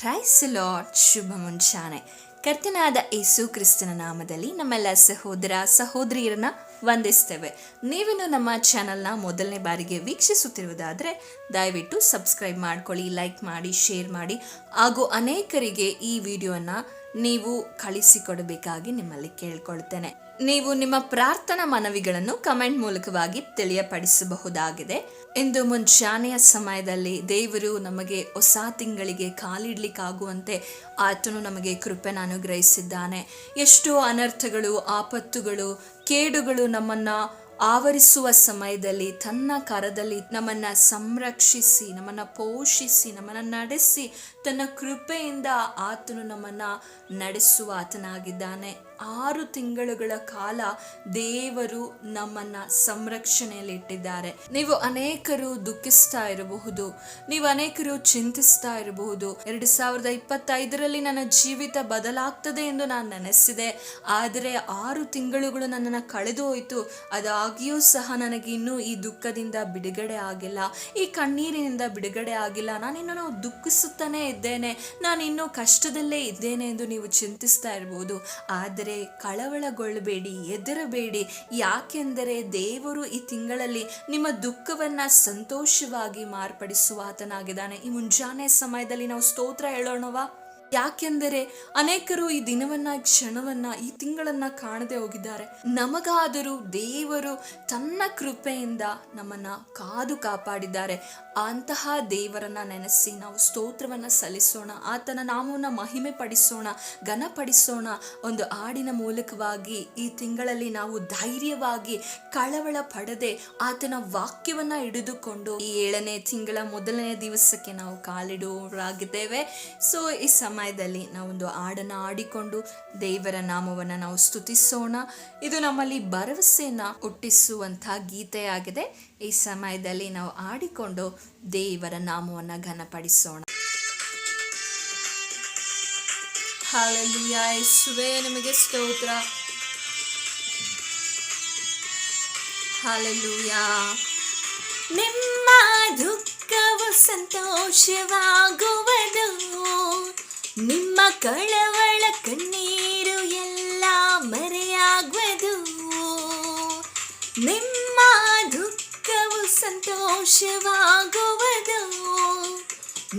ಕ್ರೈಸ್ತ ಲಾರ್ಡ್. ಶುಭ ಮುಂಚಾನೆ. ಕರ್ತನಾದ ಯೇಸು ಕ್ರಿಸ್ತನ ನಾಮದಲ್ಲಿ ನಮ್ಮೆಲ್ಲ ಸಹೋದರ ಸಹೋದರಿಯರನ್ನ ವಂದಿಸ್ತೇವೆ. ನೀವಿನ್ನು ನಮ್ಮ ಚಾನಲ್ನ ಮೊದಲನೇ ಬಾರಿಗೆ ವೀಕ್ಷಿಸುತ್ತಿರುವುದಾದರೆ ದಯವಿಟ್ಟು ಸಬ್ಸ್ಕ್ರೈಬ್ ಮಾಡ್ಕೊಳ್ಳಿ, ಲೈಕ್ ಮಾಡಿ, ಶೇರ್ ಮಾಡಿ, ಹಾಗೂ ಅನೇಕರಿಗೆ ಈ ವಿಡಿಯೋನ ನೀವು ಕಳಿಸಿಕೊಡಬೇಕಾಗಿ ನಿಮ್ಮಲ್ಲಿ ಕೇಳ್ಕೊಳ್ತೇನೆ. ನೀವು ನಿಮ್ಮ ಪ್ರಾರ್ಥನಾ ಮನವಿಗಳನ್ನು ಕಮೆಂಟ್ ಮೂಲಕವಾಗಿ ತಿಳಿಯಪಡಿಸಬಹುದಾಗಿದೆ. ಇಂದು ಮುಂಜಾನೆಯ ಸಮಯದಲ್ಲಿ ದೇವರು ನಮಗೆ ಹೊಸ ತಿಂಗಳಿಗೆ ಕಾಲಿಡ್ಲಿಕ್ಕಾಗುವಂತೆ ಆತನು ನಮಗೆ ಕೃಪೆನ ಅನುಗ್ರಹಿಸಿದ್ದಾನೆ. ಎಷ್ಟೋ ಅನರ್ಥಗಳು, ಆಪತ್ತುಗಳು, ಕೇಡುಗಳು ನಮ್ಮನ್ನು ಆವರಿಸುವ ಸಮಯದಲ್ಲಿ ತನ್ನ ಕರದಲ್ಲಿ ನಮ್ಮನ್ನು ಸಂರಕ್ಷಿಸಿ, ನಮ್ಮನ್ನು ಪೋಷಿಸಿ, ನಮ್ಮನ್ನು ನಡೆಸಿ, ತನ್ನ ಕೃಪೆಯಿಂದ ಆತನು ನಮ್ಮನ್ನು ನಡೆಸುವ ಆತನಾಗಿದ್ದಾನೆ. 6 ತಿಂಗಳುಗಳ ಕಾಲ ದೇವರು ನಮ್ಮನ್ನು ಸಂರಕ್ಷಣೆಯಲ್ಲಿ ಇಟ್ಟಿದ್ದಾರೆ. ನೀವು ಅನೇಕರು ದುಃಖಿಸ್ತಾ ಇರಬಹುದು, ನೀವು ಅನೇಕರು ಚಿಂತಿಸ್ತಾ ಇರಬಹುದು. 2025ರಲ್ಲಿ ನನ್ನ ಜೀವಿತ ಬದಲಾಗ್ತದೆ ಎಂದು ನಾನು ನೆನೆಸಿದೆ, ಆದರೆ 6 ತಿಂಗಳುಗಳು ನನ್ನನ್ನು ಕಳೆದು ಹೋಯಿತು. ಅದಾಗಿಯೂ ಸಹ ನನಗೆ ಇನ್ನೂ ಈ ದುಃಖದಿಂದ ಬಿಡುಗಡೆ ಆಗಿಲ್ಲ, ಈ ಕಣ್ಣೀರಿನಿಂದ ಬಿಡುಗಡೆ ಆಗಿಲ್ಲ, ನಾನಿನ್ನೂ ದುಃಖಿಸುತ್ತಾನೇ ಇದ್ದೇನೆ, ನಾನು ಇನ್ನೂ ಕಷ್ಟದಲ್ಲೇ ಇದ್ದೇನೆ ಎಂದು ನೀವು ಚಿಂತಿಸ್ತಾ ಇರಬಹುದು. ಆದರೆ ಕಳವಳಗೊಳ್ಳಬೇಡಿ, ಹೆದರಬೇಡಿ. ಯಾಕೆಂದರೆ ದೇವರು ಈ ತಿಂಗಳಲ್ಲಿ ನಿಮ್ಮ ದುಃಖವನ್ನು ಸಂತೋಷವಾಗಿ ಮಾರ್ಪಡಿಸುವ ಆತನಾಗಿದ್ದಾನೆ. ಈ ಮುಂಜಾನೆ ಸಮಯದಲ್ಲಿ ನಾವು ಸ್ತೋತ್ರ ಹೇಳೋಣವಾ? ಯಾಕೆಂದರೆ ಅನೇಕರು ಈ ದಿನವನ್ನ, ಕ್ಷಣವನ್ನ, ಈ ತಿಂಗಳನ್ನ ಕಾಣದೆ ಹೋಗಿದ್ದಾರೆ. ನಮಗಾದರೂ ದೇವರು ತನ್ನ ಕೃಪೆಯಿಂದ ನಮ್ಮನ್ನ ಕಾದು ಕಾಪಾಡಿದ್ದಾರೆ. ಅಂತಹ ದೇವರನ್ನ ನೆನೆಸಿ ನಾವು ಸ್ತೋತ್ರವನ್ನ ಸಲ್ಲಿಸೋಣ, ಆತನ ನಾಮವನ್ನ ಮಹಿಮೆ ಪಡಿಸೋಣ, ಘನಪಡಿಸೋಣ. ಒಂದು ಹಾಡಿನ ಮೂಲಕವಾಗಿ ಈ ತಿಂಗಳಲ್ಲಿ ನಾವು ಧೈರ್ಯವಾಗಿ ಕಳವಳ ಪಡದೆ ಆತನ ವಾಕ್ಯವನ್ನ ಹಿಡಿದುಕೊಂಡು ಈ 7ನೇ ತಿಂಗಳ ಮೊದಲನೇ ದಿವಸಕ್ಕೆ ನಾವು ಕಾಲಿಡುವರಾಗಿದ್ದೇವೆ. ಸೊ ಈ ಸಮಯದಲ್ಲಿ ನಾವೊಂದು ಹಾಡನ್ನು ಹಾಡಿಕೊಂಡು ದೇವರ ನಾಮವನ್ನು ನಾವು ಸ್ತುತಿಸೋಣ. ಇದು ನಮ್ಮಲ್ಲಿ ಭರವಸೆಯನ್ನು ಹುಟ್ಟಿಸುವಂತಹ ಗೀತೆಯಾಗಿದೆ. ಈ ಸಮಯದಲ್ಲಿ ನಾವು ಹಾಡಿಕೊಂಡು ದೇವರ ನಾಮವನ್ನು ಘನಪಡಿಸೋಣ. ಹಲ್ಲೆಲೂಯಾ. ಯೇಸುವೇ ನಿಮಗೆ ಸ್ತೋತ್ರ. ಹಲ್ಲೆಲೂಯಾ. ನಿಮ್ಮ ದುಃಖವು ಸಂತೋಷವಾಗುವುದು, ನಿಮ್ಮ ಕಳವಳ ಕಣ್ಣೀರು ಎಲ್ಲ ಮರೆಯಾಗುವುದು. ನಿಮ್ಮ ದುಃಖವು ಸಂತೋಷವಾಗುವುದು,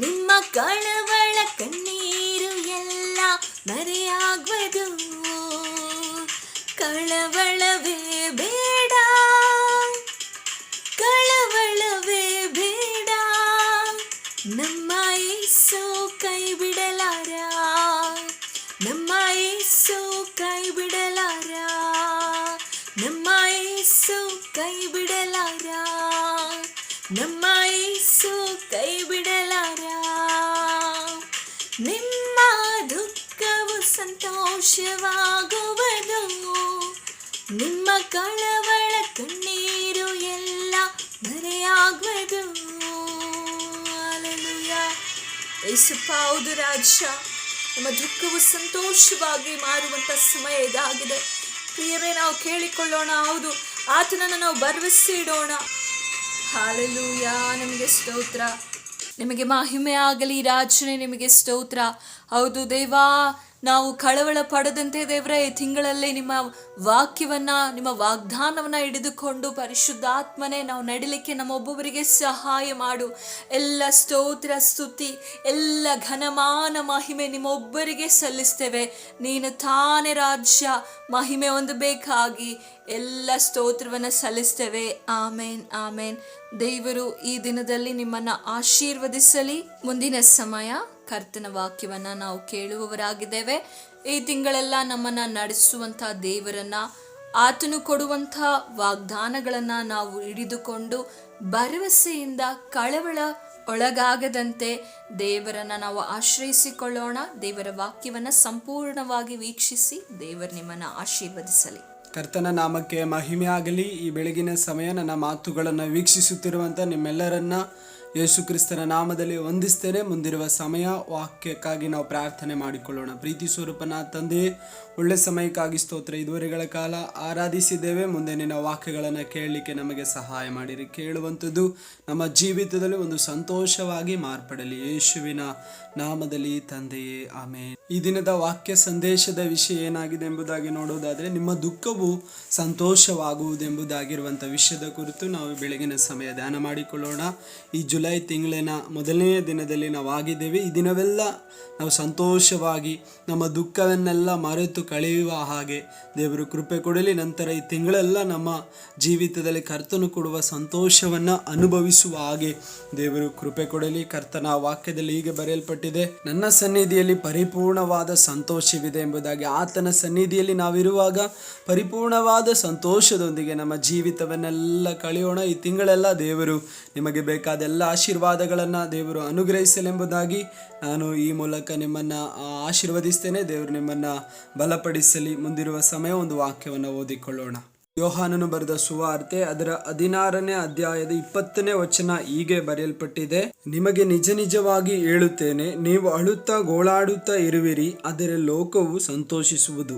ನಿಮ್ಮ ಕಳವಳ ಕಣ್ಣೀರು ಎಲ್ಲ ಮರೆಯಾಗುವುದು. ಕಳವಳವೇ ಬೇಡ, ಕಳವಳವೇ ಬೇಡ, ನಮ್ಮ ಯೇಸು ಕೈ ಬಿಡಲಾರ, ನಮ್ಮ ಯೇಸು ಕೈ ಬಿಡಲಾರ, ನಮ್ಮ ಯೇಸು ಕೈ ಬಿಡಲಾರ, ನಮ್ಮ ಯೇಸು ಕೈ ಬಿಡಲಾರ. ನಿಮ್ಮ ದುಃಖವು ಸಂತೋಷವಾಗುವುದು, ನಿಮ್ಮ ಕಳವಳ ಕಣ್ಣೀರು ಎಲ್ಲ ಮರೆಯಾಗುವುದು. ಯೇಸಪ್ಪ, ಹೌದು ರಾಜ, ನಮ್ಮ ದುಃಖವು ಸಂತೋಷವಾಗಿ ಮಾರುವಂಥ ಸಮಯ ಇದಾಗಿದೆ. ಪ್ರಿಯರೇ, ನಾವು ಕೇಳಿಕೊಳ್ಳೋಣ. ಹೌದು, ಆತನನ್ನು ನಾವು ಭರವಸೆ ಇಡೋಣ. ಹಲ್ಲೆಲೂಯಾ. ನಿಮಗೆ ಸ್ತೋತ್ರ, ನಿಮಗೆ ಮಹಿಮೆ ಆಗಲಿ ರಾಜನೇ, ನಿಮಗೆ ಸ್ತೋತ್ರ. ಹೌದು ದೇವಾ, ನಾವು ಕಳವಳ ಪಡದಂತೆ ದೇವರೇ ಈ ತಿಂಗಳಲ್ಲಿ ನಿಮ್ಮ ವಾಕ್ಯವನ್ನ, ನಿಮ್ಮ ವಾಗ್ದಾನವನ್ನ ಹಿಡಿದುಕೊಂಡು ಪರಿಶುದ್ಧಾತ್ಮನೇ ನಾವು ನಡಿಲಿಕ್ಕೆ ನಮ್ಮೊಬ್ಬೊಬ್ಬರಿಗೆ ಸಹಾಯ ಮಾಡು. ಎಲ್ಲ ಸ್ತೋತ್ರ, ಸ್ತುತಿ, ಎಲ್ಲ ಘನಮಾನ ಮಹಿಮೆ ನಿಮ್ಮೊಬ್ಬರಿಗೆ ಸಲ್ಲಿಸ್ತೇವೆ. ನೀನು ತಾನೇ ರಾಜ್ಯ ಮಹಿಮೆ ಹೊಂದಬೇಕಾಗಿ ಎಲ್ಲ ಸ್ತೋತ್ರವನ್ನು ಸಲ್ಲಿಸ್ತೇವೆ. ಆಮೇನ್, ಆಮೇನ್. ದೇವರು ಈ ದಿನದಲ್ಲಿ ನಿಮ್ಮನ್ನು ಆಶೀರ್ವದಿಸಲಿ. ಮುಂದಿನ ಸಮಯ ಕರ್ತನ ವಾಕ್ಯವನ್ನ ನಾವು ಕೇಳುವವರಾಗಿದ್ದೇವೆ. ಈ ತಿಂಗಳೆಲ್ಲ ನಮ್ಮನ್ನ ನಡೆಸುವಂಥ ದೇವರನ್ನ, ಆತನು ಕೊಡುವಂಥ ವಾಗ್ದಾನಗಳನ್ನ ನಾವು ಹಿಡಿದುಕೊಂಡು ಭರವಸೆಯಿಂದ ಕಳವಳ ಒಳಗಾಗದಂತೆ ದೇವರನ್ನ ನಾವು ಆಶ್ರಯಿಸಿಕೊಳ್ಳೋಣ. ದೇವರ ವಾಕ್ಯವನ್ನ ಸಂಪೂರ್ಣವಾಗಿ ವೀಕ್ಷಿಸಿ ದೇವರು ನಿಮ್ಮನ್ನ ಆಶೀರ್ವದಿಸಲಿ. ಕರ್ತನ ನಾಮಕ್ಕೆ ಮಹಿಮೆ ಆಗಲಿ. ಈ ಬೆಳಗಿನ ಸಮಯ ನನ್ನ ಮಾತುಗಳನ್ನು ವೀಕ್ಷಿಸುತ್ತಿರುವಂಥ ನಿಮ್ಮೆಲ್ಲರನ್ನ ಯೇಸು ಕ್ರಿಸ್ತನ ನಾಮದಲ್ಲಿ ವಂದಿಸ್ತೇನೆ. ಮುಂದಿರುವ ಸಮಯ ವಾಕ್ಯಕ್ಕಾಗಿ ನಾವು ಪ್ರಾರ್ಥನೆ ಮಾಡಿಕೊಳ್ಳೋಣ. ಪ್ರೀತಿ ಸ್ವರೂಪನ ತಂದೆಯೇ, ಒಳ್ಳೆ ಸಮಯಕ್ಕಾಗಿ ಸ್ತೋತ್ರ. ಇದುವರೆಗಳ ಕಾಲ ಆರಾಧಿಸಿದ್ದೇವೆ. ಮುಂದೆ ನಿನ್ನ ವಾಕ್ಯಗಳನ್ನು ಕೇಳಲಿಕ್ಕೆ ನಮಗೆ ಸಹಾಯ ಮಾಡಿರಿ. ಕೇಳುವಂಥದ್ದು ನಮ್ಮ ಜೀವಿತದಲ್ಲಿ ಒಂದು ಸಂತೋಷವಾಗಿ ಮಾರ್ಪಡಲಿ. ಯೇಸುವಿನ ನಾಮದಲ್ಲಿ ತಂದೆಯೇ, ಆಮೇನ್. ಈ ದಿನದ ವಾಕ್ಯ ಸಂದೇಶದ ವಿಷಯ ಏನಾಗಿದೆ ಎಂಬುದಾಗಿ ನೋಡುವುದಾದರೆ, ನಿಮ್ಮ ದುಃಖವು ಸಂತೋಷವಾಗುವುದೆಂಬುದಾಗಿರುವಂಥ ವಿಷಯದ ಕುರಿತು ನಾವು ಬೆಳಗಿನ ಸಮಯ ಧ್ಯಾನ ಮಾಡಿಕೊಳ್ಳೋಣ. ಈ ಜುಲೈ ತಿಂಗಳಿನ ಮೊದಲನೆಯ ದಿನದಲ್ಲಿ ನಾವು ಆಗಿದ್ದೇವೆ. ಈ ದಿನವೆಲ್ಲ ನಾವು ಸಂತೋಷವಾಗಿ ನಮ್ಮ ದುಃಖವನ್ನೆಲ್ಲ ಮರೆತು ಕಳೆಯುವ ಹಾಗೆ ದೇವರು ಕೃಪೆ ಕೊಡಲಿ. ನಂತರ ಈ ತಿಂಗಳೆಲ್ಲ ನಮ್ಮ ಜೀವಿತದಲ್ಲಿ ಕರ್ತನು ಕೊಡುವ ಸಂತೋಷವನ್ನು ಅನುಭವಿಸುವ ಹಾಗೆ ದೇವರು ಕೃಪೆ ಕೊಡಲಿ. ಕರ್ತನ ವಾಕ್ಯದಲ್ಲಿ ಹೀಗೆ ಬರೆಯಲ್ಪಟ್ಟಿದೆ, ನನ್ನ ಸನ್ನಿಧಿಯಲ್ಲಿ ಪರಿಪೂರ್ಣವಾದ ಸಂತೋಷವಿದೆ ಎಂಬುದಾಗಿ. ಆತನ ಸನ್ನಿಧಿಯಲ್ಲಿ ನಾವಿರುವಾಗ ಪರಿಪೂರ್ಣವಾದ ಸಂತೋಷದೊಂದಿಗೆ ನಮ್ಮ ಜೀವಿತವನ್ನೆಲ್ಲ ಕಳೆಯೋಣ. ಈ ತಿಂಗಳೆಲ್ಲ ದೇವರು ನಿಮಗೆ ಬೇಕಾದ ಎಲ್ಲ ಆಶೀರ್ವಾದಗಳನ್ನು ದೇವರು ಅನುಗ್ರಹಿಸಲೆಂಬುದಾಗಿ ನಾನು ಈ ಮೂಲಕ ನಿಮ್ಮನ್ನು ಆಶೀರ್ವದಿಸ್ತೇನೆ. ದೇವರು ನಿಮ್ಮನ್ನು ಬಲಪಡಿಸಲಿ. ಮುಂದಿರುವ ಸಮಯ ಒಂದು ವಾಕ್ಯವನ್ನು ಓದಿಕೊಳ್ಳೋಣ. ಯೋಹಾನನು ಬರೆದ ಸುವಾರ್ತೆ ಅದರ 16ನೇ ಅಧ್ಯಾಯದ 20ನೇ ವಚನ ಹೀಗೆ ಬರೆಯಲ್ಪಟ್ಟಿದೆ, ನಿಮಗೆ ನಿಜ ನಿಜವಾಗಿ ಹೇಳುತ್ತೇನೆ, ನೀವು ಅಳುತ್ತಾ ಗೋಳಾಡುತ್ತಾ ಇರುವಿರಿ, ಆದರೆ ಲೋಕವು ಸಂತೋಷಿಸುವುದು.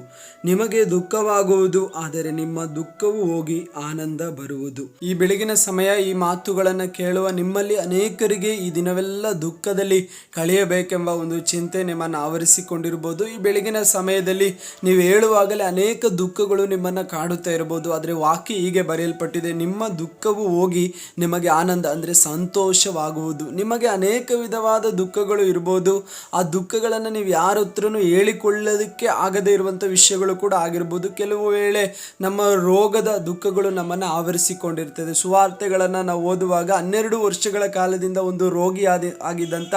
ನಿಮಗೆ ದುಃಖವಾಗುವುದು, ಆದರೆ ನಿಮ್ಮ ದುಃಖವು ಹೋಗಿ ಆನಂದ ಬರುವುದು. ಈ ಬೆಳಗಿನ ಸಮಯ ಈ ಮಾತುಗಳನ್ನು ಕೇಳುವ ನಿಮ್ಮಲ್ಲಿ ಅನೇಕರಿಗೆ ಈ ದಿನವೆಲ್ಲ ದುಃಖದಲ್ಲಿ ಕಳೆಯಬೇಕೆಂಬ ಒಂದು ಚಿಂತೆ ನಿಮ್ಮನ್ನು ಆವರಿಸಿಕೊಂಡಿರ್ಬೋದು. ಈ ಬೆಳಗಿನ ಸಮಯದಲ್ಲಿ ನೀವು ಹೇಳುವಾಗಲೇ ಅನೇಕ ದುಃಖಗಳು ನಿಮ್ಮನ್ನು ಕಾಡುತ್ತಾ ಇರಬಹುದು. ಆದರೆ ವಾಕ್ಯ ಹೀಗೆ ಬರೆಯಲ್ಪಟ್ಟಿದೆ, ನಿಮ್ಮ ದುಃಖವು ಹೋಗಿ ನಿಮಗೆ ಆನಂದ ಅಂದರೆ ಸಂತೋಷವಾಗುವುದು. ನಿಮಗೆ ಅನೇಕ ವಿಧವಾದ ದುಃಖಗಳು ಇರ್ಬೋದು. ಆ ದುಃಖಗಳನ್ನು ನೀವು ಯಾರ ಹತ್ರನೂ ಹೇಳಿಕೊಳ್ಳೋದಕ್ಕೆ ಆಗದೇ ಇರುವಂಥ ವಿಷಯಗಳು ಕೂಡ ಆಗಿರ್ಬೋದು. ಕೆಲವು ವೇಳೆ ನಮ್ಮ ರೋಗದ ದುಃಖಗಳು ನಮ್ಮನ್ನು ಆವರಿಸಿಕೊಂಡಿರ್ತದೆ. ಸುವಾರ್ತೆಗಳನ್ನು ನಾವು ಓದುವಾಗ 12 ವರ್ಷಗಳ ಕಾಲದಿಂದ ಒಂದು ರೋಗಿ ಆಗಿದ್ದಂಥ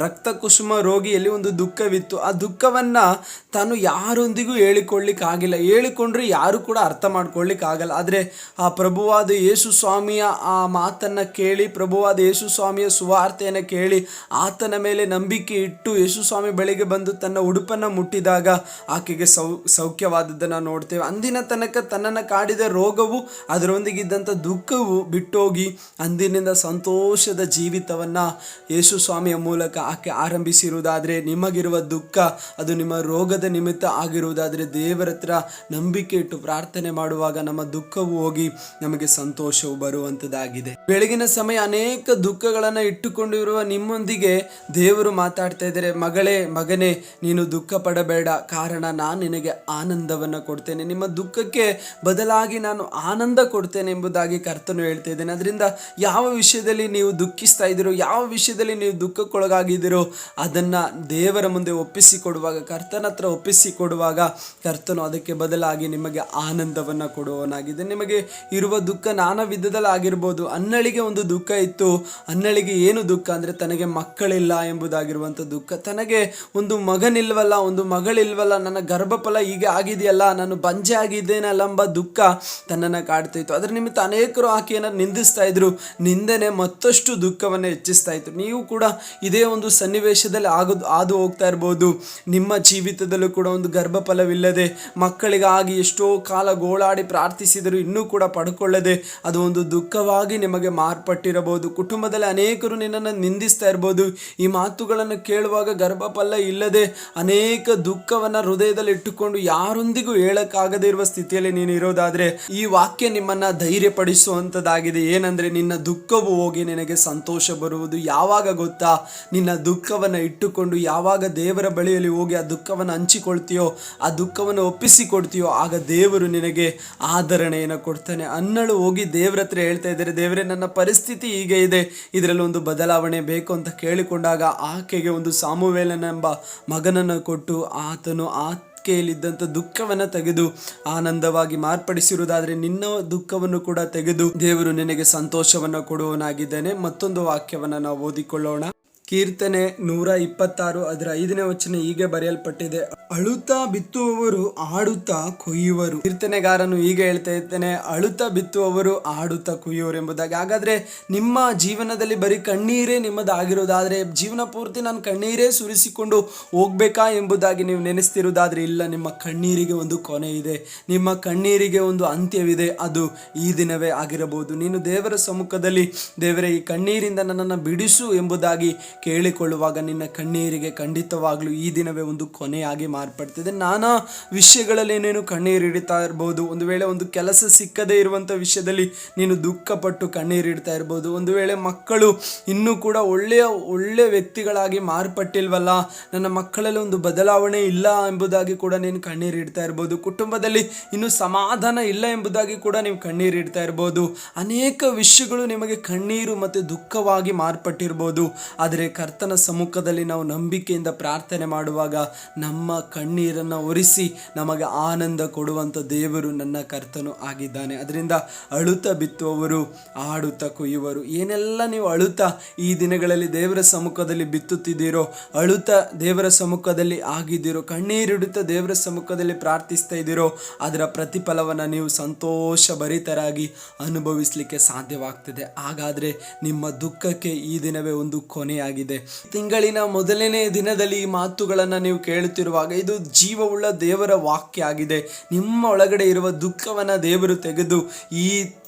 ರಕ್ತ ಕುಸುಮ ರೋಗಿಯಲ್ಲಿ ಒಂದು ದುಃಖವಿತ್ತು. ಆ ದುಃಖವನ್ನು ತಾನು ಯಾರೊಂದಿಗೂ ಹೇಳಿಕೊಳ್ಳಿಕ್ಕಾಗಿಲ್ಲ. ಹೇಳಿಕೊಂಡ್ರೆ ಯಾರು ಕೂಡ ಅರ್ಥ ಮಾಡ್ಕೊಳ್ಳಿಕ್ಕಾಗಲ್ಲ. ಆದರೆ ಆ ಪ್ರಭುವಾದ ಯೇಸು ಸ್ವಾಮಿಯ ಆ ಮಾತನ್ನು ಕೇಳಿ, ಪ್ರಭುವಾದ ಯೇಸು ಸ್ವಾಮಿಯ ಸುವಾರ್ತೆಯನ್ನು ಕೇಳಿ ಆತನ ಮೇಲೆ ನಂಬಿಕೆ ಇಟ್ಟು ಯೇಸು ಸ್ವಾಮಿ ಬಳಿಗೆ ಬಂದು ತನ್ನ ಉಡುಪನ್ನು ಮುಟ್ಟಿದಾಗ ಆಕೆಗೆ ಸೌಖ್ಯವಾದದ್ದನ್ನು ನೋಡ್ತೇವೆ. ಅಂದಿನ ತನಕ ತನ್ನನ್ನು ಕಾಡಿದ ರೋಗವು ಅದರೊಂದಿಗಿದ್ದಂಥ ದುಃಖವು ಬಿಟ್ಟೋಗಿ ಅಂದಿನಿಂದ ಸಂತೋಷದ ಜೀವಿತವನ್ನು ಯೇಸು ಸ್ವಾಮಿಯ ಮೂಲಕ ಆಕೆ ಆರಂಭಿಸಿರುವುದಾದರೆ, ನಿಮಗಿರುವ ದುಃಖ ಅದು ನಿಮ್ಮ ರೋಗದ ನಿಮಿತ್ತ ಆಗಿರುವುದಾದರೆ ದೇವರ ಹತ್ರ ನಂಬಿಕೆ ಇಟ್ಟು ಪ್ರಾರ್ಥನೆ ಮಾಡುವಾಗ ನಮ್ಮ ದುಃಖವು ಹೋಗಿ ನಮಗೆ ಸಂತೋಷವು ಬರುವಂಥದ್ದಾಗಿದೆ. ಬೆಳಗಿನ ಸಮಯ ಅನೇಕ ದುಃಖಗಳನ್ನು ಇಟ್ಟುಕೊಂಡಿರುವ ನಿಮ್ಮೊಂದಿಗೆ ದೇವರು ಮಾತಾಡ್ತಾ ಇದ್ದಾರೆ, ಮಗಳೇ ಮಗನೇ ನೀನು ದುಃಖ ಪಡಬೇಡ, ಕಾರಣ ನಾನು ನಿನಗೆ ಆನಂದವನ್ನು ಕೊಡ್ತೇನೆ. ನಿಮ್ಮ ದುಃಖಕ್ಕೆ ಬದಲಾಗಿ ನಾನು ಆನಂದ ಕೊಡ್ತೇನೆ ಎಂಬುದಾಗಿ ಕರ್ತನು ಹೇಳ್ತಾ ಇದ್ದೇನೆ. ಅದರಿಂದ ಯಾವ ವಿಷಯದಲ್ಲಿ ನೀವು ದುಃಖಿಸ್ತಾ ಇದ್ದೀರೋ, ಯಾವ ವಿಷಯದಲ್ಲಿ ನೀವು ದುಃಖಕ್ಕೊಳಗಾಗಿದ್ದೀರೋ ಅದನ್ನು ದೇವರ ಮುಂದೆ ಒಪ್ಪಿಸಿಕೊಡುವಾಗ, ಕರ್ತನ ಹತ್ರ ಒಪ್ಪಿಸಿಕೊಡುವಾಗ ಕರ್ತನು ಅದಕ್ಕೆ ಬದಲಾಗಿ ನಿಮಗೆ ಆನಂದವನ್ನು ಕೊಡುವವನಾಗಿದೆ. ನಿಮಗೆ ಇರುವ ದುಃಖ ನಾನಾ ವಿಧದಲ್ಲಿ ಆಗಿರ್ಬೋದು. ಅನ್ನಳಿಗೆ ಒಂದು ದುಃಖ ಇತ್ತು. ಅನ್ನಳಿಗೆ ಏನು ದುಃಖ ಅಂದರೆ ತನಗೆ ಮಕ್ಕಳಿಲ್ಲ ಎಂಬುದಾಗಿರುವಂಥ ದುಃಖ. ತನಗೆ ಒಂದು ಮಗನಿಲ್ವಲ್ಲ, ಒಂದು ಮಗಳಿಲ್ವಲ್ಲ, ನನ್ನ ಗರ್ಭಫಲ ಹೀಗೆ ಆಗಿದೆಯಲ್ಲ, ನಾನು ಬಂಜೆ ಆಗಿದ್ದೇನಲ್ಲ ಎಂಬ ದುಃಖ ತನ್ನನ್ನು ಕಾಡ್ತಾ ಇತ್ತು. ಅದರ ನಿಮಿತ್ತ ಅನೇಕರು ಆಕೆಯನ್ನು ನಿಂದಿಸ್ತಾ ಇದ್ರು. ನಿಂದನೆ ಮತ್ತಷ್ಟು ದುಃಖವನ್ನು ಹೆಚ್ಚಿಸ್ತಾ ಇತ್ತು. ನೀವು ಕೂಡ ಇದೇ ಒಂದು ಸನ್ನಿವೇಶದಲ್ಲಿ ಹಾದು ಹೋಗ್ತಾ ಇರ್ಬೋದು. ನಿಮ್ಮ ಜೀವಿತದಲ್ಲೂ ಕೂಡ ಒಂದು ಗರ್ಭಫಲವಿಲ್ಲದೆ ಮಕ್ಕಳಿಗಾಗಿ ಎಷ್ಟೋ ಕಾಲ ಗೋಳಾಡಿ ಪ್ರಾರ್ಥಿಸಿದರೂ ಇನ್ನೂ ಕೂಡ ಪಡ್ಕೊಳ್ಳದೆ ಅದು ಒಂದು ದುಃಖವಾಗಿ ನಿಮಗೆ ಮಾರ್ಪಟ್ಟಿರಬಹುದು. ಕುಟುಂಬದಲ್ಲಿ ಅನೇಕರು ನಿನ್ನನ್ನು ನಿಂದಿಸ್ತಾ ಇರ್ಬೋದು. ಈ ಮಾತುಗಳನ್ನು ಕೇಳುವಾಗ ಗರ್ಭಫಲ ಇಲ್ಲದೆ ಅನೇಕ ದುಃಖವನ್ನು ಹೃದಯದಲ್ಲಿ ಇಟ್ಟುಕೊಂಡು ಯಾರೊಂದಿಗೂ ಹೇಳಕ್ಕಾಗದೇ ಇರುವ ಸ್ಥಿತಿಯಲ್ಲಿ ನೀನು ಇರೋದಾದರೆ ಈ ವಾಕ್ಯ ನಿಮ್ಮನ್ನು ಧೈರ್ಯಪಡಿಸುವಂಥದ್ದಾಗಿದೆ. ಏನಂದರೆ ನಿನ್ನ ದುಃಖವು ಹೋಗಿ ನಿನಗೆ ಸಂತೋಷ ಬರುವುದು. ಯಾವಾಗ ಗೊತ್ತಾ? ನಿನ್ನ ದುಃಖವನ್ನು ಇಟ್ಟುಕೊಂಡು ಯಾವಾಗ ದೇವರ ಬಳಿಯಲ್ಲಿ ಹೋಗಿ ಆ ದುಃಖವನ್ನು ಹಂಚಿಕೊಳ್ತೀಯೋ, ಆ ದುಃಖವನ್ನು ಒಪ್ಪಿಸಿಕೊಡ್ತೀಯೋ, ಆಗ ದೇವರು ನಿನಗೆ ಆದರಣೆಯನ್ನು ಕೊಡ್ತಾನೆ. ಅನ್ನಳು ಹೋಗಿ ದೇವರ ಹತ್ರ ಹೇಳ್ತಾ ಇದ್ದಾರೆ, ದೇವರೇ ನನ್ನ ಪರಿಸ್ಥಿತಿ ಹೀಗೆ ಇದೆ, ಇದರಲ್ಲಿ ಒಂದು ಬದಲಾವಣೆ ಬೇಕು ಅಂತ ಕೇಳಿಕೊಂಡಾಗ ಆಕೆಗೆ ಒಂದು ಸಾಮುವೇಲನೆಂಬ ಮಗನನ್ನು ಕೊಟ್ಟು ಆತನು ಆಕೆಯಲ್ಲಿದ್ದಂಥ ದುಃಖವನ್ನು ತೆಗೆದು ಆನಂದವಾಗಿ ಮಾರ್ಪಡಿಸಿರುವುದಾದರೆ ನಿನ್ನ ದುಃಖವನ್ನು ಕೂಡ ತೆಗೆದು ದೇವರು ನಿನಗೆ ಸಂತೋಷವನ್ನು ಕೊಡುವನಾಗಿದ್ದಾನೆ. ಮತ್ತೊಂದು ವಾಕ್ಯವನ್ನು ನಾವು ಓದಿಕೊಳ್ಳೋಣ. ಕೀರ್ತನೆ 126 ಅದರ 5ನೇ ವಚನ ಹೀಗೆ ಬರೆಯಲ್ಪಟ್ಟಿದೆ, ಅಳುತ್ತಾ ಬಿತ್ತುವವರು ಆಡುತ್ತಾ ಕೊಯ್ಯುವರು. ಕೀರ್ತನೆಗಾರನು ಹೀಗೆ ಹೇಳ್ತಾ ಇದ್ದಾನೆ, ಅಳುತ್ತಾ ಬಿತ್ತುವವರು ಆಡುತ್ತಾ ಕೊಯ್ಯುವರು ಎಂಬುದಾಗಿ. ಹಾಗಾದ್ರೆ ನಿಮ್ಮ ಜೀವನದಲ್ಲಿ ಬರೀ ಕಣ್ಣೀರೇ ನಿಮ್ಮದಾಗಿರೋದಾದ್ರೆ, ಜೀವನ ಪೂರ್ತಿ ನಾನು ಕಣ್ಣೀರೇ ಸುರಿಸಿಕೊಂಡು ಹೋಗ್ಬೇಕಾ ಎಂಬುದಾಗಿ ನೀವು ನೆನೆಸ್ತಿರೋದಾದ್ರೆ, ಇಲ್ಲ, ನಿಮ್ಮ ಕಣ್ಣೀರಿಗೆ ಒಂದು ಕೊನೆ ಇದೆ, ನಿಮ್ಮ ಕಣ್ಣೀರಿಗೆ ಒಂದು ಅಂತ್ಯವಿದೆ. ಅದು ಈ ದಿನವೇ ಆಗಿರಬಹುದು. ನೀನು ದೇವರ ಸಮ್ಮುಖದಲ್ಲಿ, ದೇವರೇ ಈ ಕಣ್ಣೀರಿಂದ ನನ್ನನ್ನು ಬಿಡಿಸು ಎಂಬುದಾಗಿ ಕೇಳಿಕೊಳ್ಳುವಾಗ ನಿನ್ನ ಕಣ್ಣೀರಿಗೆ ಖಂಡಿತವಾಗ್ಲೂ ಈ ದಿನವೇ ಒಂದು ಕೊನೆಯಾಗಿ ಮಾರ್ಪಡ್ತಿದೆ. ನಾನಾ ವಿಷಯಗಳಲ್ಲಿ ನೀನು ಕಣ್ಣೀರಿಡ್ತಾ ಇರ್ಬೋದು. ಒಂದು ವೇಳೆ ಒಂದು ಕೆಲಸ ಸಿಕ್ಕದೇ ಇರುವಂಥ ವಿಷಯದಲ್ಲಿ ನೀನು ದುಃಖಪಟ್ಟು ಕಣ್ಣೀರಿಡ್ತಾ ಇರ್ಬೋದು. ಒಂದು ವೇಳೆ ಮಕ್ಕಳು ಇನ್ನೂ ಕೂಡ ಒಳ್ಳೆಯ ವ್ಯಕ್ತಿಗಳಾಗಿ ಮಾರ್ಪಟ್ಟಿಲ್ವಲ್ಲ, ನನ್ನ ಮಕ್ಕಳಲ್ಲಿ ಒಂದು ಬದಲಾವಣೆ ಇಲ್ಲ ಎಂಬುದಾಗಿ ಕೂಡ ನೀನು ಕಣ್ಣೀರಿಡ್ತಾ ಇರ್ಬೋದು. ಕುಟುಂಬದಲ್ಲಿ ಇನ್ನೂ ಸಮಾಧಾನ ಇಲ್ಲ ಎಂಬುದಾಗಿ ಕೂಡ ನೀವು ಕಣ್ಣೀರಿಡ್ತಾ ಇರ್ಬೋದು. ಅನೇಕ ವಿಷಯಗಳು ನಿಮಗೆ ಕಣ್ಣೀರು ಮತ್ತು ದುಃಖವಾಗಿ ಮಾರ್ಪಟ್ಟಿರ್ಬೋದು. ಆದರೆ ಕರ್ತನ ಸಮ್ಮುಖದಲ್ಲಿ ನಾವು ನಂಬಿಕೆಯಿಂದ ಪ್ರಾರ್ಥನೆ ಮಾಡುವಾಗ ನಮ್ಮ ಕಣ್ಣೀರನ್ನು ಒರೆಸಿ ನಮಗೆ ಆನಂದ ಕೊಡುವಂಥ ದೇವರು ನನ್ನ ಕರ್ತನು ಆಗಿದ್ದಾನೆ. ಅದರಿಂದ ಅಳುತ್ತಾ ಬಿತ್ತುವವರು ಆಡುತ್ತಾ ಕೊಯ್ಯುವರು. ಏನೆಲ್ಲ ನೀವು ಅಳುತ್ತಾ ಈ ದಿನಗಳಲ್ಲಿ ದೇವರ ಸಮ್ಮುಖದಲ್ಲಿ ಬಿತ್ತುತ್ತಿದ್ದೀರೋ, ಅಳುತ್ತಾ ದೇವರ ಸಮ್ಮುಖದಲ್ಲಿ ಆಗಿದ್ದೀರೋ, ಕಣ್ಣೀರಿಡುತ್ತಾ ದೇವರ ಸಮ್ಮುಖದಲ್ಲಿ ಪ್ರಾರ್ಥಿಸ್ತಾ ಇದ್ದೀರೋ, ಅದರ ಪ್ರತಿಫಲವನ್ನು ನೀವು ಸಂತೋಷ ಭರಿತರಾಗಿ ಅನುಭವಿಸಲಿಕ್ಕೆ ಸಾಧ್ಯವಾಗ್ತದೆ. ಹಾಗಾದರೆ ನಿಮ್ಮ ದುಃಖಕ್ಕೆ ಈ ದಿನವೇ ಒಂದು ಕೊನೆಯಾಗಿದೆ. ತಿಂಗಳಿನ ಮೊದಲನೇ ದಿನದಲ್ಲಿ ಈ ಮಾತುಗಳನ್ನು ನೀವು ಕೇಳುತ್ತಿರುವಾಗ ಇದು ಜೀವವುಳ್ಳ ದೇವರ ವಾಕ್ಯ ಆಗಿದೆ. ನಿಮ್ಮ ಒಳಗಡೆ ಇರುವ ದುಃಖವನ್ನು ದೇವರು ತೆಗೆದು ಈ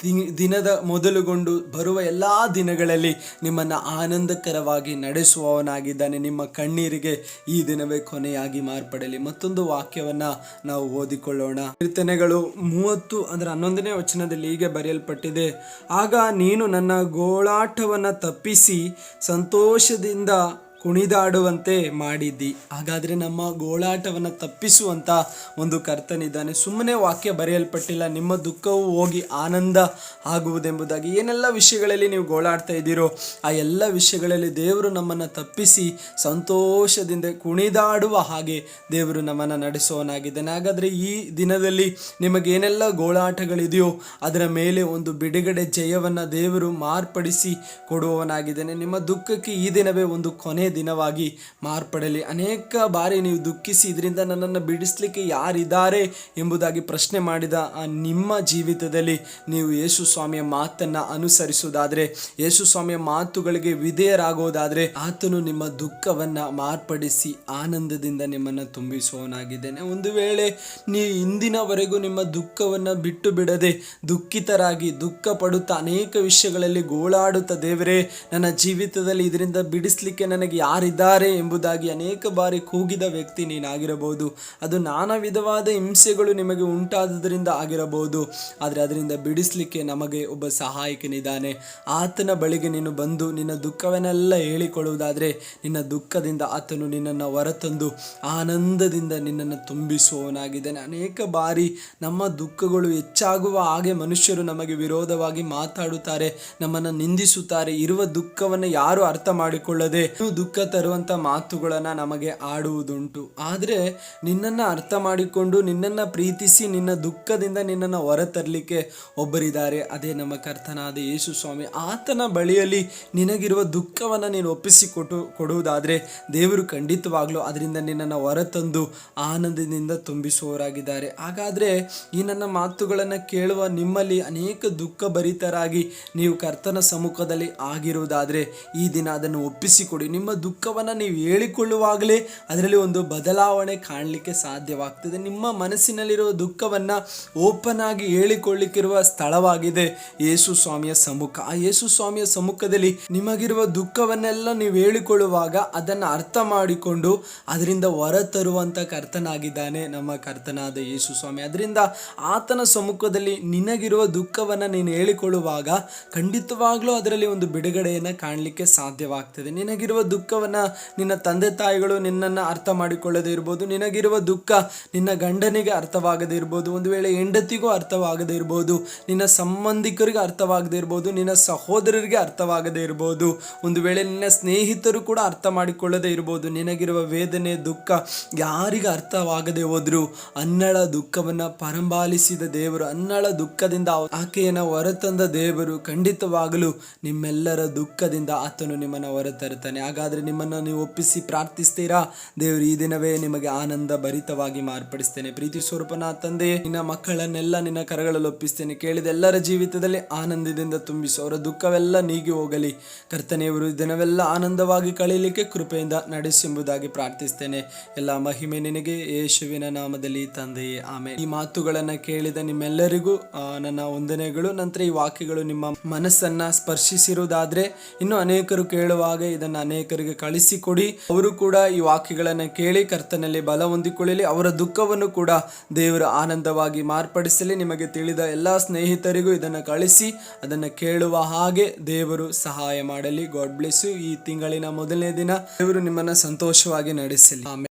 ದಿನದ ಮೊದಲುಗೊಂಡು ಬರುವ ಎಲ್ಲ ದಿನಗಳಲ್ಲಿ ನಿಮ್ಮನ್ನು ಆನಂದಕರವಾಗಿ ನಡೆಸುವವನಾಗಿದ್ದಾನೆ. ನಿಮ್ಮ ಕಣ್ಣೀರಿಗೆ ಈ ದಿನವೇ ಕೊನೆಯಾಗಿ ಮಾರ್ಪಡಲಿ. ಮತ್ತೊಂದು ವಾಕ್ಯವನ್ನು ನಾವು ಓದಿಕೊಳ್ಳೋಣ. ಕೀರ್ತನೆಗಳು 30 ಅದರ 11ನೇ ವಚನದಲ್ಲಿ ಹೀಗೆ ಬರೆಯಲ್ಪಟ್ಟಿದೆ, ಆಗ ನೀನು ನನ್ನ ಗೋಳಾಟವನ್ನು ತಪ್ಪಿಸಿ ಸಂತೋಷದಿಂದ ಕುಣಿದಾಡುವಂತೆ ಮಾಡಿದ್ದಿ. ಹಾಗಾದರೆ ನಮ್ಮ ಗೋಳಾಟವನ್ನು ತಪ್ಪಿಸುವಂಥ ಒಂದು ಕರ್ತನಿದ್ದಾನೆ. ಸುಮ್ಮನೆ ವಾಕ್ಯ ಬರೆಯಲ್ಪಟ್ಟಿಲ್ಲ, ನಿಮ್ಮ ದುಃಖವು ಹೋಗಿ ಆನಂದ ಆಗುವುದೆಂಬುದಾಗಿ. ಏನೆಲ್ಲ ವಿಷಯಗಳಲ್ಲಿ ನೀವು ಗೋಳಾಡ್ತಾ ಇದ್ದೀರೋ ಆ ಎಲ್ಲ ವಿಷಯಗಳಲ್ಲಿ ದೇವರು ನಮ್ಮನ್ನು ತಪ್ಪಿಸಿ ಸಂತೋಷದಿಂದ ಕುಣಿದಾಡುವ ಹಾಗೆ ದೇವರು ನಮ್ಮನ್ನು ನಡೆಸುವವನಾಗಿದ್ದಾನೆ. ಹಾಗಾದರೆ ಈ ದಿನದಲ್ಲಿ ನಿಮಗೇನೆಲ್ಲ ಗೋಳಾಟಗಳಿದೆಯೋ ಅದರ ಮೇಲೆ ಒಂದು ಬಿಡುಗಡೆ ಜಯವನ್ನು ದೇವರು ಮಾರ್ಪಡಿಸಿ ಕೊಡುವವನಾಗಿದ್ದಾನೆ. ನಿಮ್ಮ ದುಃಖಕ್ಕೆ ಈ ದಿನವೇ ಒಂದು ಕೊನೆ ದಿನವಾಗಿ ಮಾರ್ಪಡಲಿ. ಅನೇಕ ಬಾರಿ ನೀವು ದುಃಖಿಸಿ ಇದರಿಂದ ನನ್ನನ್ನು ಬಿಡಿಸಲಿಕ್ಕೆ ಯಾರಿದ್ದಾರೆ ಎಂಬುದಾಗಿ ಪ್ರಶ್ನೆ ಮಾಡಿದ ನಿಮ್ಮ ಜೀವಿತದಲ್ಲಿ ನೀವು ಯೇಸು ಸ್ವಾಮಿಯ ಮಾತನ್ನು ಅನುಸರಿಸುವುದಾದರೆ, ಯೇಸು ಸ್ವಾಮಿಯ ಮಾತುಗಳಿಗೆ ವಿಧೇಯರಾಗೋದಾದರೆ, ಆತನು ನಿಮ್ಮ ದುಃಖವನ್ನು ಮಾರ್ಪಡಿಸಿ ಆನಂದದಿಂದ ನಿಮ್ಮನ್ನು ತುಂಬಿಸುವವನಾಗಿದ್ದೇನೆ. ಒಂದು ವೇಳೆ ನೀವು ಇಂದಿನವರೆಗೂ ನಿಮ್ಮ ದುಃಖವನ್ನು ಬಿಟ್ಟು ಬಿಡದೆ ದುಃಖಿತರಾಗಿ ದುಃಖ ಪಡುತ್ತಾ ಅನೇಕ ವಿಷಯಗಳಲ್ಲಿ ಗೋಳಾಡುತ್ತಾ, ದೇವರೇ ನನ್ನ ಜೀವಿತದಲ್ಲಿ ಇದರಿಂದ ಬಿಡಿಸಲಿಕ್ಕೆ ನನಗೆ ಯಾರಿದ್ದಾರೆ ಎಂಬುದಾಗಿ ಅನೇಕ ಬಾರಿ ಕೂಗಿದ ವ್ಯಕ್ತಿ ನೀನಾಗಿರಬಹುದು. ಅದು ನಾನಾ ವಿಧವಾದ ಹಿಂಸೆಗಳು ನಿಮಗೆ ಉಂಟಾದುದರಿಂದ ಆಗಿರಬಹುದು. ಆದರೆ ಅದರಿಂದ ಬಿಡಿಸಲಿಕ್ಕೆ ನಮಗೆ ಒಬ್ಬ ಸಹಾಯಕನಿದ್ದಾನೆ. ಆತನ ಬಳಿಗೆ ನೀನು ಬಂದು ನಿನ್ನ ದುಃಖವನ್ನೆಲ್ಲ ಹೇಳಿಕೊಳ್ಳುವುದಾದರೆ ನಿನ್ನ ದುಃಖದಿಂದ ಆತನು ನಿನ್ನನ್ನು ಹೊರತಂದು ಆನಂದದಿಂದ ನಿನ್ನನ್ನು ತುಂಬಿಸುವವನಾಗಿದ್ದಾನೆ. ಅನೇಕ ಬಾರಿ ನಮ್ಮ ದುಃಖಗಳು ಹೆಚ್ಚಾಗುವ ಹಾಗೆ ಮನುಷ್ಯರು ನಮಗೆ ವಿರೋಧವಾಗಿ ಮಾತಾಡುತ್ತಾರೆ, ನಮ್ಮನ್ನು ನಿಂದಿಸುತ್ತಾರೆ. ಇರುವ ದುಃಖವನ್ನು ಯಾರು ಅರ್ಥ ಮಾಡಿಕೊಳ್ಳದೆ ದುಃಖ ತರುವಂಥ ಮಾತುಗಳನ್ನು ನಮಗೆ ಆಡುವುದುಂಟು. ಆದರೆ ನಿನ್ನನ್ನು ಅರ್ಥ ಮಾಡಿಕೊಂಡು ನಿನ್ನನ್ನು ಪ್ರೀತಿಸಿ ನಿನ್ನ ದುಃಖದಿಂದ ನಿನ್ನನ್ನು ಹೊರತರಲಿಕ್ಕೆ ಒಬ್ಬರಿದ್ದಾರೆ, ಅದೇ ನಮ್ಮ ಕರ್ತನಾದ ಯೇಸು ಸ್ವಾಮಿ. ಆತನ ಬಳಿಯಲ್ಲಿ ನಿನಗಿರುವ ದುಃಖವನ್ನು ನೀನು ಕೊಡುವುದಾದರೆ ದೇವರು ಖಂಡಿತವಾಗ್ಲೂ ಅದರಿಂದ ನಿನ್ನನ್ನು ಹೊರತಂದು ಆನಂದದಿಂದ ತುಂಬಿಸುವವರಾಗಿದ್ದಾರೆ. ಹಾಗಾದರೆ ಈ ನನ್ನ ಮಾತುಗಳನ್ನು ಕೇಳುವ ನಿಮ್ಮಲ್ಲಿ ಅನೇಕ ದುಃಖ ಭರಿತರಾಗಿ ನೀವು ಕರ್ತನ ಸಮ್ಮುಖದಲ್ಲಿ ಆಗಿರುವುದಾದರೆ ಈ ದಿನ ಅದನ್ನು ಒಪ್ಪಿಸಿಕೊಡಿ. ನಿಮ್ಮ ದುಃಖವನ್ನು ನೀವು ಹೇಳಿಕೊಳ್ಳುವಾಗಲೇ ಅದರಲ್ಲಿ ಒಂದು ಬದಲಾವಣೆ ಕಾಣಲಿಕ್ಕೆ ಸಾಧ್ಯವಾಗ್ತದೆ. ನಿಮ್ಮ ಮನಸ್ಸಿನಲ್ಲಿರುವ ದುಃಖವನ್ನು ಓಪನ್ ಆಗಿ ಹೇಳಿಕೊಳ್ಳಿಕ್ಕಿರುವ ಸ್ಥಳವಾಗಿದೆ ಯೇಸು ಸ್ವಾಮಿಯ ಸಮ್ಮುಖ. ಆ ಯೇಸು ಸ್ವಾಮಿಯ ಸಮ್ಮುಖದಲ್ಲಿ ನಿಮಗಿರುವ ದುಃಖವನ್ನೆಲ್ಲ ನೀವು ಹೇಳಿಕೊಳ್ಳುವಾಗ ಅದನ್ನು ಅರ್ಥ ಮಾಡಿಕೊಂಡು ಅದರಿಂದ ಹೊರತರುವಂಥ ಕರ್ತನಾಗಿದ್ದಾನೆ ನಮ್ಮ ಕರ್ತನಾದ ಯೇಸು ಸ್ವಾಮಿ. ಅದರಿಂದ ಆತನ ಸಮ್ಮುಖದಲ್ಲಿ ನಿನಗಿರುವ ದುಃಖವನ್ನು ನೀನು ಹೇಳಿಕೊಳ್ಳುವಾಗ ಖಂಡಿತವಾಗ್ಲೂ ಅದರಲ್ಲಿ ಒಂದು ಬಿಡುಗಡೆಯನ್ನು ಕಾಣಲಿಕ್ಕೆ ಸಾಧ್ಯವಾಗ್ತದೆ. ನಿನಗಿರುವ ದುಃಖವನ್ನು ನಿನ್ನ ತಂದೆ ತಾಯಿಗಳು ನಿನ್ನನ್ನು ಅರ್ಥ ಮಾಡಿಕೊಳ್ಳದೇ ಇರ್ಬೋದು, ನಿನಗಿರುವ ದುಃಖ ನಿನ್ನ ಗಂಡನಿಗೆ ಅರ್ಥವಾಗದೇ ಇರ್ಬೋದು, ಒಂದು ವೇಳೆ ಹೆಂಡತಿಗೂ ಅರ್ಥವಾಗದೇ ಇರ್ಬೋದು, ನಿನ್ನ ಸಂಬಂಧಿಕರಿಗೆ ಅರ್ಥವಾಗದೇ ಇರ್ಬೋದು, ನಿನ್ನ ಸಹೋದರರಿಗೆ ಅರ್ಥವಾಗದೇ ಇರ್ಬೋದು, ಒಂದು ವೇಳೆ ನಿನ್ನ ಸ್ನೇಹಿತರು ಕೂಡ ಅರ್ಥ ಮಾಡಿಕೊಳ್ಳದೇ ಇರ್ಬೋದು. ನಿನಗಿರುವ ವೇದನೆ ದುಃಖ ಯಾರಿಗೆ ಅರ್ಥವಾಗದೆ ಹೋದ್ರು ಅನ್ನಳ ದುಃಖವನ್ನು ಪರಂಬಾಲಿಸಿದ ದೇವರು, ಅನ್ನಳ ದುಃಖದಿಂದ ಆಕೆಯನ್ನು ಹೊರತಂದ ದೇವರು ಖಂಡಿತವಾಗಲು ನಿಮ್ಮೆಲ್ಲರ ದುಃಖದಿಂದ ಆತನು ನಿಮ್ಮನ್ನು ಹೊರತರುತ್ತಾನೆ. ಹಾಗಾದರೆ ಆದರೆ ನಿಮ್ಮನ್ನು ನೀವು ಒಪ್ಪಿಸಿ ಪ್ರಾರ್ಥಿಸ್ತೀರಾ, ದೇವರು ಈ ದಿನವೇ ನಿಮಗೆ ಆನಂದ ಭರಿತವಾಗಿ ಮಾರ್ಪಡಿಸ್ತೇನೆ. ಪ್ರೀತಿ ಸ್ವರೂಪನ ತಂದೆ, ನಿನ್ನ ಮಕ್ಕಳನ್ನೆಲ್ಲ ನಿನ್ನ ಕರಗಳಲ್ಲಿ ಒಪ್ಪಿಸ್ತೇನೆ. ಕೇಳಿದ ಎಲ್ಲರ ಜೀವಿತದಲ್ಲಿ ಆನಂದದಿಂದ ತುಂಬಿಸು, ಅವರ ದುಃಖವೆಲ್ಲ ನೀಗಿ ಹೋಗಲಿ. ಕರ್ತನೆಯವರು ಈ ದಿನವೆಲ್ಲ ಆನಂದವಾಗಿ ಕಳೆಯಲಿಕ್ಕೆ ಕೃಪೆಯಿಂದ ನಡೆಸೆಂಬುದಾಗಿ ಪ್ರಾರ್ಥಿಸ್ತೇನೆ. ಎಲ್ಲ ಮಹಿಮೆ ನಿನಗೆ, ಯೇಸುವಿನ ನಾಮದಲ್ಲಿ ತಂದೆಯೇ, ಆಮೇಲೆ. ಈ ಮಾತುಗಳನ್ನು ಕೇಳಿದ ನಿಮ್ಮೆಲ್ಲರಿಗೂ ನನ್ನ ವಂದನೆಗಳು. ನಂತರ ಈ ವಾಕ್ಯಗಳು ನಿಮ್ಮ ಮನಸ್ಸನ್ನ ಸ್ಪರ್ಶಿಸಿರುವುದಾದ್ರೆ ಇನ್ನು ಅನೇಕರು ಕೇಳುವಾಗ ಇದನ್ನು ಅನೇಕರಿಗೆ ಕಳಿಸಿಕೊಡಿ. ಅವರು ಕೂಡ ಈ ವಾಕ್ಯಗಳನ್ನು ಕೇಳಿ ಕರ್ತನಲ್ಲಿ ಬಲ ಹೊಂದಿಕೊಳ್ಳಲಿ. ಅವರ ದುಃಖವನ್ನು ಕೂಡ ದೇವರು ಆನಂದವಾಗಿ ಮಾರ್ಪಡಿಸಲಿ. ನಿಮಗೆ ತಿಳಿದ ಎಲ್ಲ ಸ್ನೇಹಿತರಿಗೂ ಇದನ್ನು ಕಳಿಸಿ ಅದನ್ನು ಕೇಳುವ ಹಾಗೆ ದೇವರು ಸಹಾಯ ಮಾಡಲಿ. God bless you. ಈ ತಿಂಗಳಿನ ಮೊದಲನೇ ದಿನ ದೇವರು ನಿಮ್ಮನ್ನು ಸಂತೋಷವಾಗಿ ನಡೆಸಲಿ. ಆಮೇಲೆ.